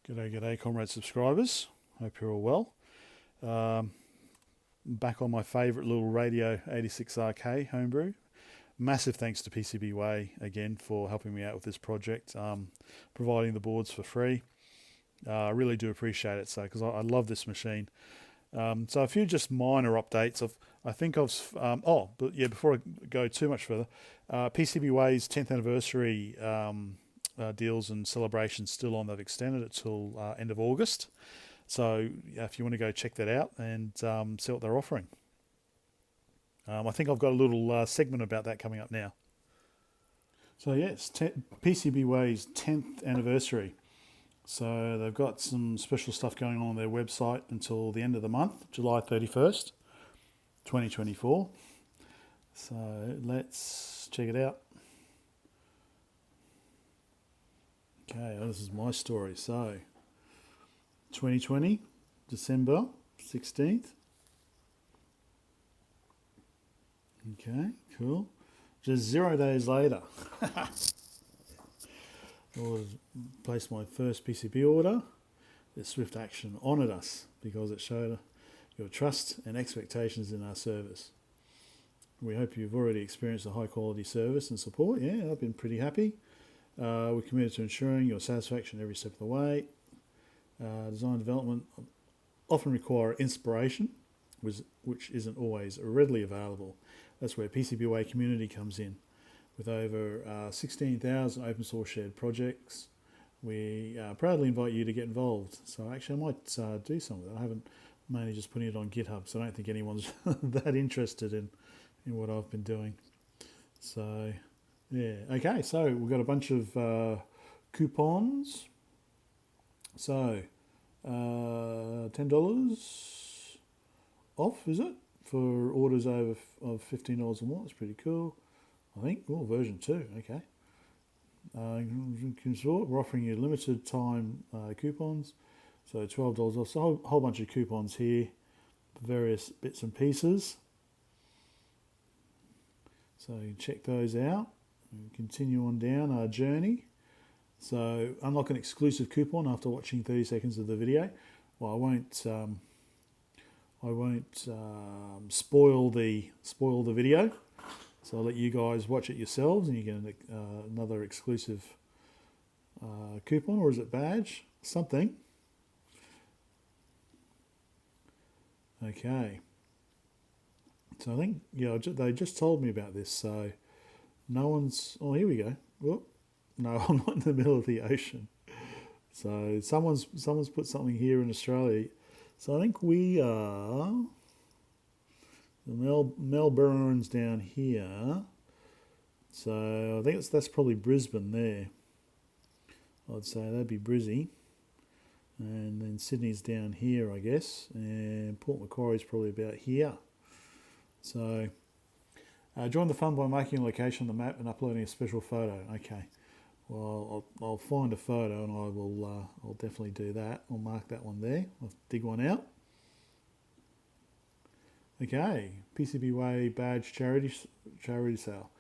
G'day, comrade subscribers. Hope you're all well. Back on my favourite little Radio 86RK homebrew. Massive thanks to PCBWay again for helping me out with this project, providing the boards for free. I really do appreciate it, because I love this machine. So a few just minor updates. Before I go too much further, PCBWay's 10th anniversary deals and celebrations still on. They've extended it till end of August. So if you want to go check that out and see what they're offering. I think I've got a little segment about that coming up now. So yes, PCBWay's 10th anniversary. So they've got some special stuff going on their website until the end of the month, July 31st, 2024. So let's check it out. Okay, this is my story. So 2020, December 16th. Okay, cool. Just 0 days later, I placed my first PCB order. The Swift Action honoured us because it showed your trust and expectations in our service. We hope you've already experienced a high quality service and support. Yeah, I've been pretty happy. We're committed to ensuring your satisfaction every step of the way. Design and development often require inspiration, which isn't always readily available. That's where PCBWay community comes in. With over 16,000 open source shared projects, we proudly invite you to get involved. So actually I might do some of that. I haven't mainly just putting it on GitHub, so I don't think anyone's that interested in what I've been doing. So yeah, okay, so we've got a bunch of coupons. So $10 off, is it? For orders over of $15 or more. It's pretty cool, I think. Oh, version 2, okay. We're offering you limited time coupons. So $12 off. So a whole bunch of coupons here, various bits and pieces. So you can check those out. And continue on down our journey. So unlock an exclusive coupon after watching 30 seconds of the video. Well, I won't spoil the video. So I'll let you guys watch it yourselves, and you get another exclusive coupon, or is it badge? Something. Okay. So I think they just told me about this. So no one's. Oh, here we go. Whoop. No, I'm not in the middle of the ocean. So someone's put something here in Australia. So I think we are. Melbourne's down here. So I think that's probably Brisbane there. I'd say that'd be Brizzy. And then Sydney's down here, I guess. And Port Macquarie's probably about here. So join the fun by making a location on the map and uploading a special photo. Okay. Well, I'll find a photo and I'll definitely do that. I'll mark that one there. I'll dig one out. Okay, PCBWay badge charity sale.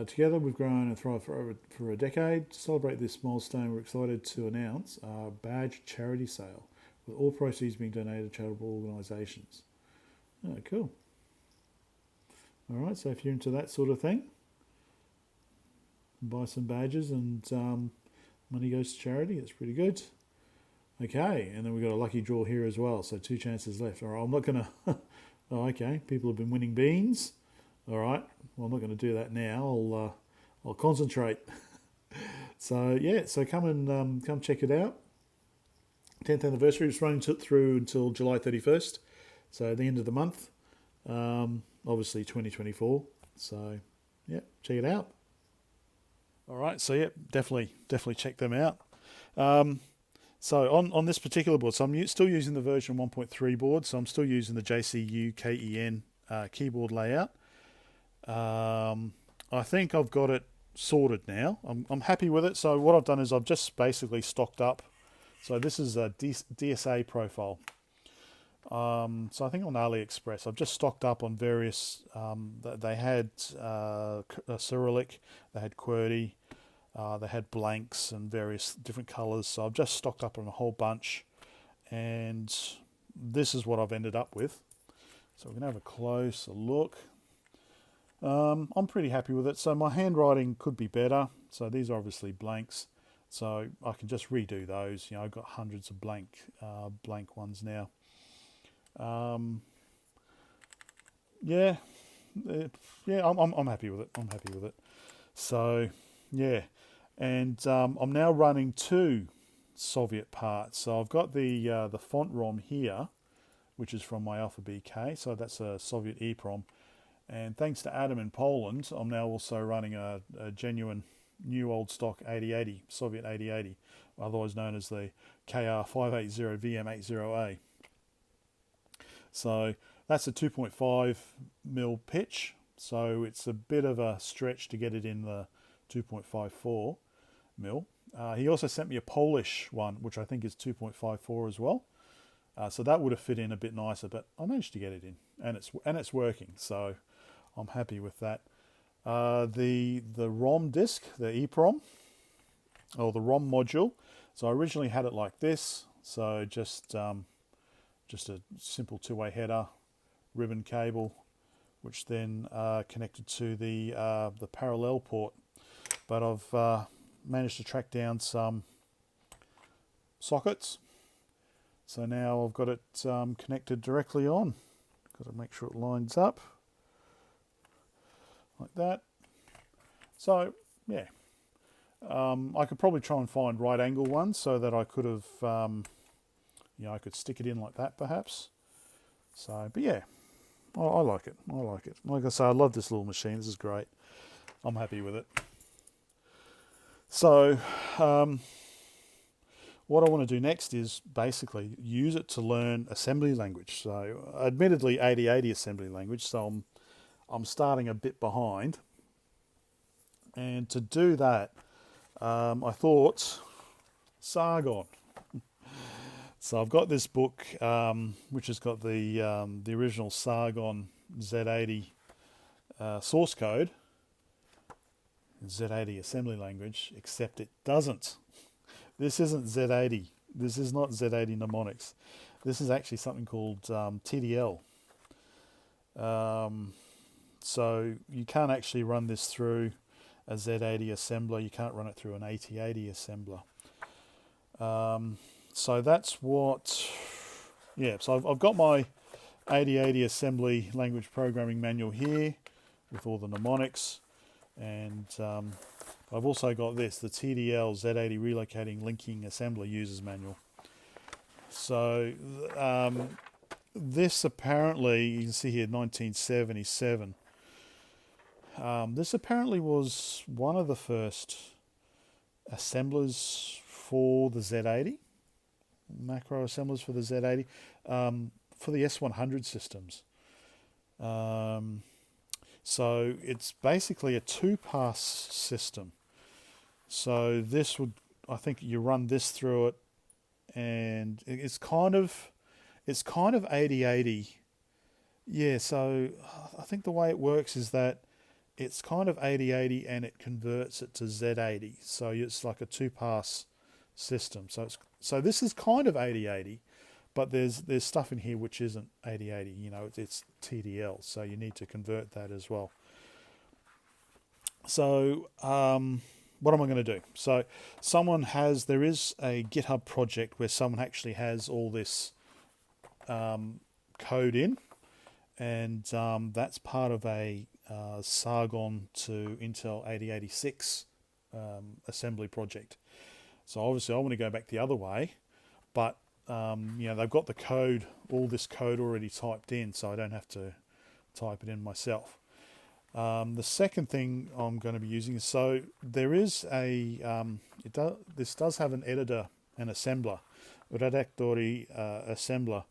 Together we've grown and thrived for a decade. To celebrate this milestone, we're excited to announce our badge charity sale, with all proceeds being donated to charitable organisations. Oh, cool. All right, so if you're into that sort of thing, buy some badges and money goes to charity. That's pretty good. Okay, and then we've got a lucky draw here as well, so 2 chances left. All right, I'm not going to... Oh, okay, people have been winning beans. All right, well, I'm not going to do that now. I'll concentrate. So yeah, so come check it out. 10th anniversary is running through until July 31st, so the end of the month. Obviously 2024. So yeah, check it out. All right, so yeah, definitely check them out. So on this particular board, so I'm still using the version 1.3 board, so I'm still using the JCU KEN keyboard layout. I think I've got it sorted now. I'm happy with it. So what I've done is I've just basically stocked up. So this is a DSA profile. So I think on AliExpress, I've just stocked up on various. They had Cyrillic, they had QWERTY, They had blanks and various different colours, so I've just stocked up on a whole bunch, and this is what I've ended up with. So we're going to have a closer look. I'm pretty happy with it. So my handwriting could be better. So these are obviously blanks, so I can just redo those. You know, I've got hundreds of blank ones now. Yeah, I'm happy with it. I'm happy with it. So yeah, and I'm now running 2 Soviet parts. So I've got the font ROM here, which is from my Alpha BK. So that's a Soviet EEPROM. And thanks to Adam in Poland, I'm now also running a genuine new old stock 8080, Soviet 8080, otherwise known as the KR580VM80A. So that's a 2.5mm pitch, so it's a bit of a stretch to get it in the 2.54mm. He also sent me a Polish one, which I think is 2.54 as well. So that would have fit in a bit nicer, but I managed to get it in, and it's working. So I'm happy with that. The ROM disk, the EEPROM, or the ROM module. So I originally had it like this. So just a simple 2-way header, ribbon cable, which then connected to the parallel port. But I've managed to track down some sockets. So now I've got it connected directly on. Got to make sure it lines up like that. So yeah, I could probably try and find right angle ones so that I could have, I could stick it in like that perhaps. So, but yeah, I like it. I like it. Like I say, I love this little machine. This is great. I'm happy with it. So, what I want to do next is basically use it to learn assembly language. So, admittedly, 8080 assembly language. So I'm starting a bit behind. And to do that, I thought Sargon. So I've got this book, which has got the original Sargon Z80 source code, Z80 assembly language, except it doesn't. This isn't Z80. This is not Z80 mnemonics. This is actually something called TDL. So you can't actually run this through a Z80 assembler. You can't run it through an 8080 assembler. So that's what, yeah, so I've got my 8080 assembly language programming manual here with all the mnemonics, and I've also got this, the TDL Z80 relocating linking assembler users manual. So this apparently, you can see here 1977, this apparently was one of the first assemblers for the Z80, macro assemblers for the Z80, for the S100 systems. So it's basically a 2-pass system. So this would, I think you run this through it, and it's kind of 8080. Yeah, so I think the way it works is that it's kind of 8080 and it converts it to Z80. So it's like a 2-pass system. So this is kind of 8080, but there's stuff in here which isn't 8080. You know, it's TDL, so you need to convert that as well. So what am I going to do? So there is a GitHub project where someone actually has all this code in, and that's part of a Sargon to Intel 8086 assembly project. So obviously I want to go back the other way, but they've got the code, all this code already typed in, so I don't have to type it in myself. The second thing I'm going to be using is, so there is this does have an editor and assembler, Redaktori assembler.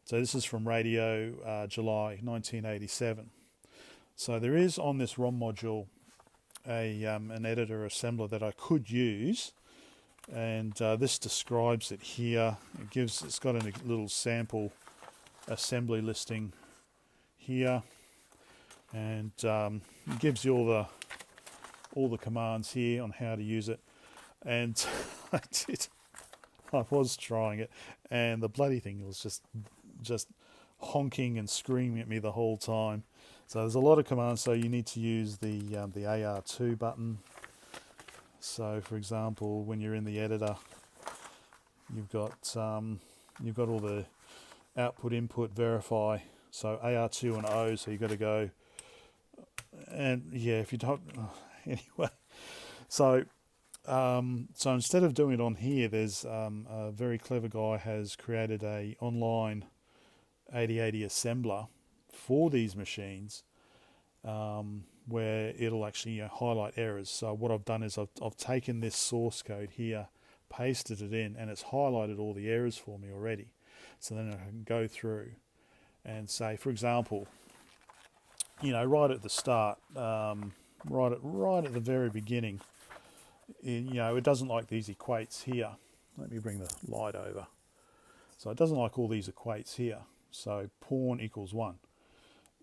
So this is from Radio July 1987. So there is on this ROM module an editor assembler that I could use, and this describes it here. It's got a little sample assembly listing here, and it gives you all all the commands here on how to use it. And I was trying it, and the bloody thing was just honking and screaming at me the whole time. So there's a lot of commands. So you need to use the AR2 button. So for example, when you're in the editor, you've got all the output, input, verify. So AR2 and O. So you've got to go, and yeah, if you don't anyway. So instead of doing it on here, there's a very clever guy has created a online 8080 assembler for these machines, where it'll actually highlight errors. So what I've done is I've taken this source code here, pasted it in, and it's highlighted all the errors for me already. So then I can go through and say, for example, right at the start, right at the very beginning, it doesn't like these equates here. Let me bring the light over. So it doesn't like all these equates here. So pawn equals 1.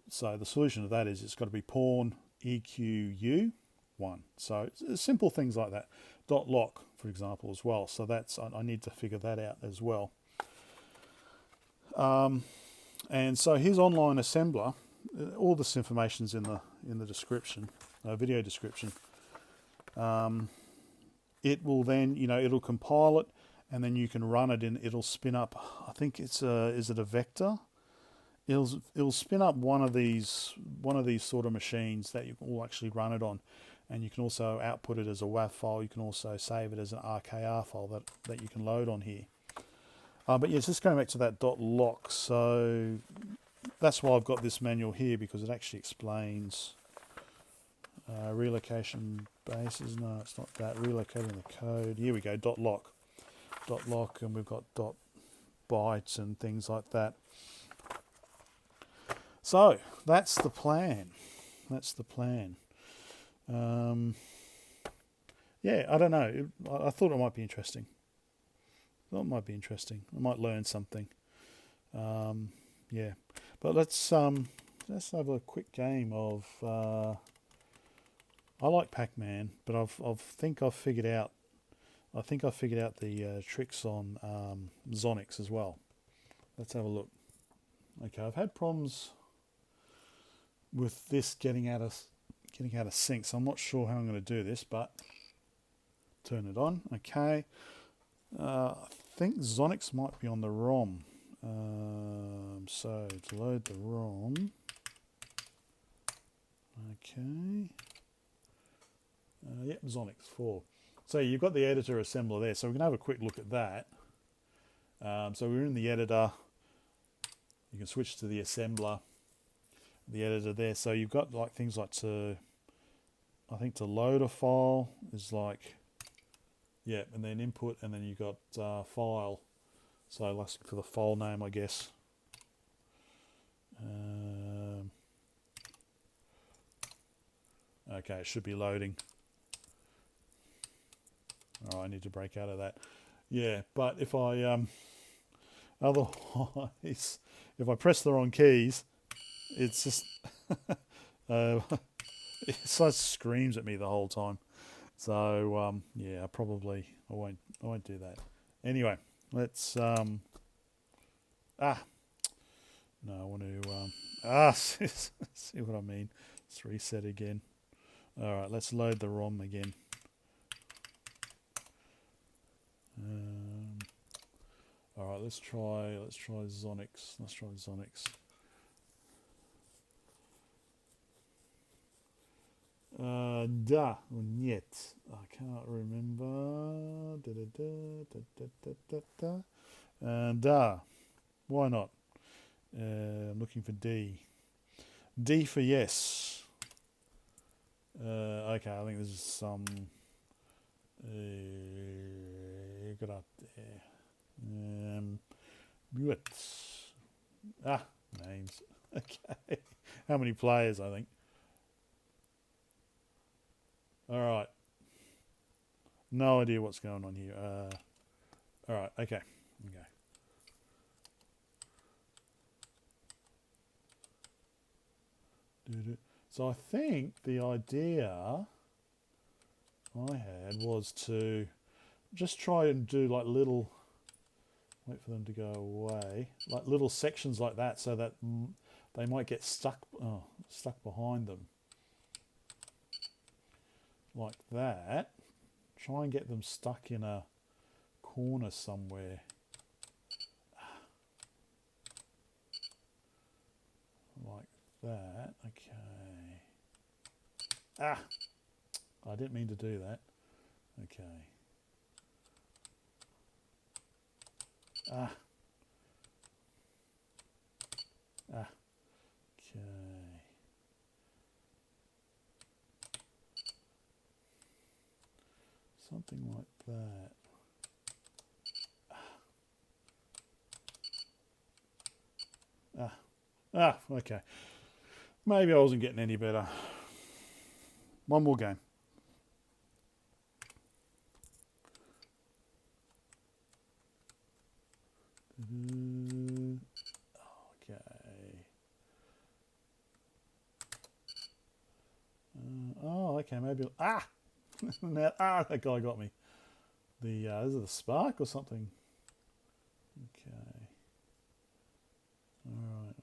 So the solution to that is it's got to be pawn EQU 1. So it's simple things like that. Dot lock, for example, as well. So I need to figure that out as well. And so his online assembler, all this information's in the description, video description. It will then, it'll compile it, and then you can run it in. It'll spin up. I think is it a vector? It'll spin up one of these sort of machines that you will actually run it on, and you can also output it as a WAV file. You can also save it as an RKR file that you can load on here. But yeah, just going back to that dot lock. So that's why I've got this manual here, because it actually explains relocation bases. No, it's not that. Relocating the code. Here we go. Dot lock, and we've got dot bytes and things like that. So that's the plan. Yeah, I don't know. I thought it might be interesting. I might learn something. Yeah, but let's have a quick game of. I like Pac-Man, but I think I've figured out the tricks on Zonix as well. Let's have a look. Okay, I've had problems with this getting out of sync, so I'm not sure how I'm going to do this, but turn it on. Okay, I think Zonix might be on the ROM. So to load the ROM, okay, yep, Zonix 4. So you've got the editor assembler there, so we're going to have a quick look at that. So we're in the editor. You can switch to the assembler, the editor there. So you've got like things like to load a file is like, yeah, and then input, and then you've got file. So asking for the file name, I guess. Okay, it should be loading. Oh, I need to break out of that. Yeah, but if I otherwise, if I press the wrong keys, it's just it just screams at me the whole time. So yeah, I won't do that. Anyway, let's no, I want to see what I mean. Let's reset again. All right, let's load the ROM again. All right, let's try Zonix. Нет. I can't remember. Why not? I'm looking for D. D for yes. Okay, I think this is some. Got up there. Names. Okay. How many players? I think. All right. No idea what's going on here. All right. Okay. So I think the idea I had was to just try and do like little, wait for them to go away, like little sections like that, so that they might get stuck behind them, like that. Try and get them stuck in a corner somewhere. Like that. Okay. I didn't mean to do that. Okay. Okay. Something like that. Okay. Maybe I wasn't getting any better. One more game. Okay. Okay, maybe. Now, that guy got me. Is it the spark or something? Okay. Alright.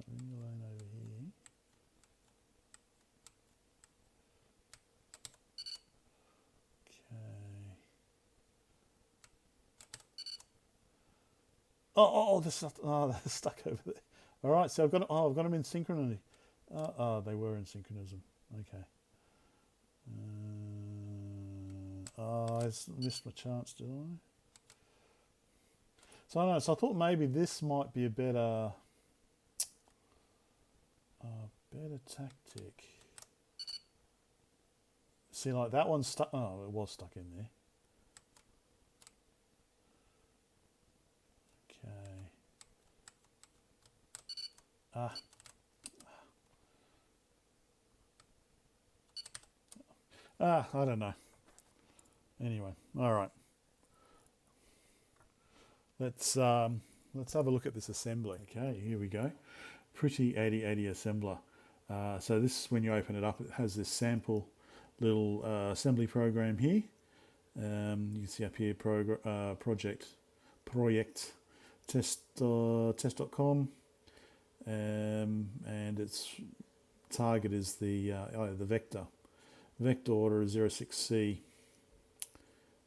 Leave the lane over here. Okay. They're stuck over there. Alright, so I've got them in synchronicity. They were in synchronism. Okay. I missed my chance, did I? So I thought maybe this might be a better tactic. See, like that one's stuck. Oh, it was stuck in there. Okay. I don't know. Anyway, all right. Let's have a look at this assembly. Okay, here we go. Pretty 8080 assembler. So this, when you open it up, it has this sample little assembly program here. You can see up here project test.com, and its target is the vector. Vector order is 06C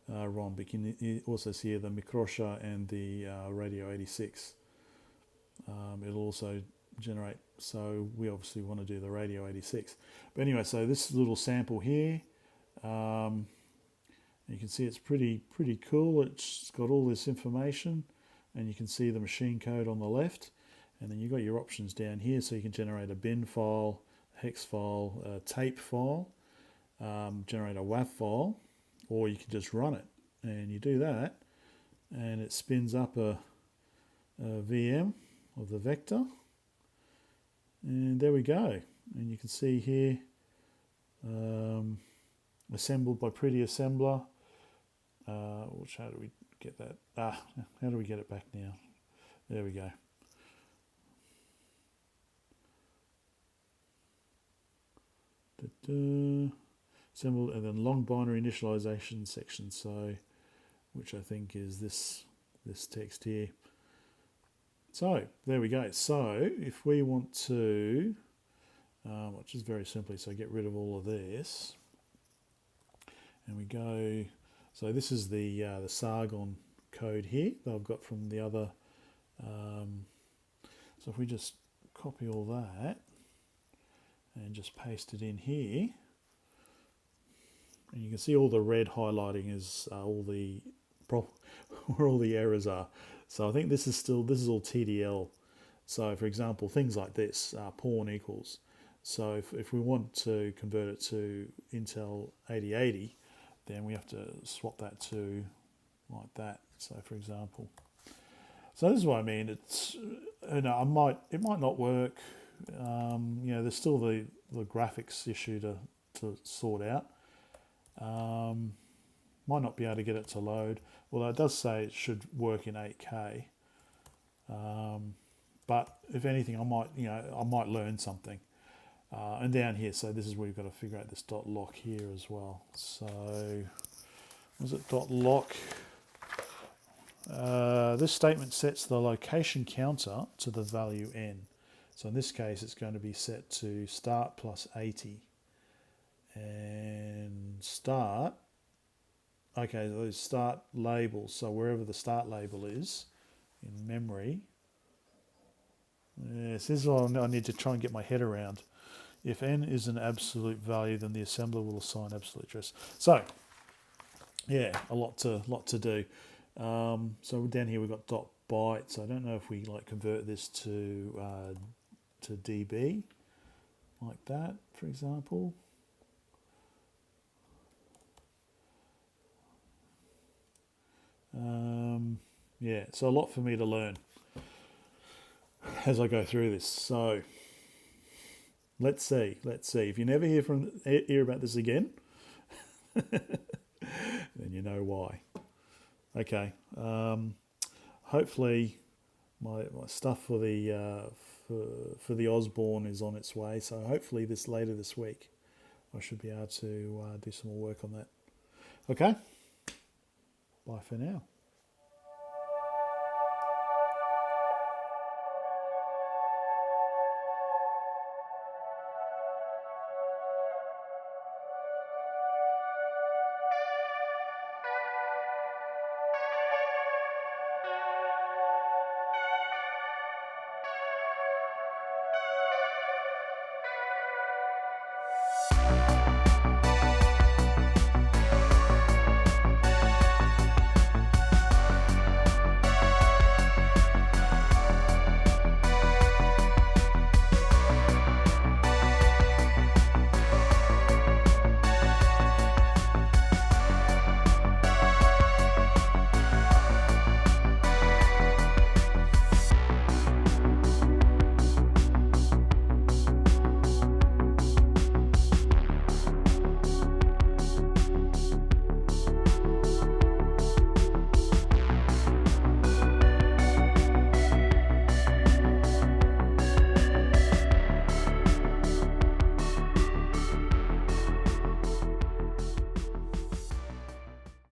ROM. But you can also see here the Microsha and the Radio 86. It'll also generate, so we obviously want to do the Radio 86. But anyway, so this little sample here, you can see it's pretty cool. It's got all this information, and you can see the machine code on the left, and then you've got your options down here, so you can generate a bin file, a hex file, a tape file, generate a WAV file, or you can just run it, and you do that, and it spins up a VM of the vector, and there we go. And you can see here, assembled by Pretty Assembler. How do we get that? How do we get it back now? There we go. Assembled, and then long binary initialization section, so which I think is this text here. So there we go. So if we want to, which is very simply, so get rid of all of this, and we go. So this is the Sargon code here that I've got from the other. So if we just copy all that and just paste it in here, and you can see all the red highlighting is all the where all the errors are. So I think this is all TDL. So for example, things like this, pawn equals. So if we want to convert it to Intel 8080, then we have to swap that to like that. So for example, so this is what I mean. It's, it might not work. There's still the graphics issue to sort out. Might not be able to get it to load, although it does say it should work in 8K. But if anything, I might learn something. And down here, so this is where you've got to figure out this dot lock here as well. So was it dot lock? This statement sets the location counter to the value n. So in this case, it's going to be set to start plus 80. And start, okay, those start labels, so wherever the start label is in memory. Yes, this is what I need to try and get my head around. If n is an absolute value, then the assembler will assign absolute address. So, yeah, a lot to do. So down here we've got dot byte. So I don't know if we like convert this to dB, like that, for example. Yeah, so a lot for me to learn as I go through this. So let's see. If you never hear about this again, then you know why. Okay. Hopefully my stuff for the Osborne is on its way. So hopefully later this week I should be able to do some more work on that. Okay. Bye for now.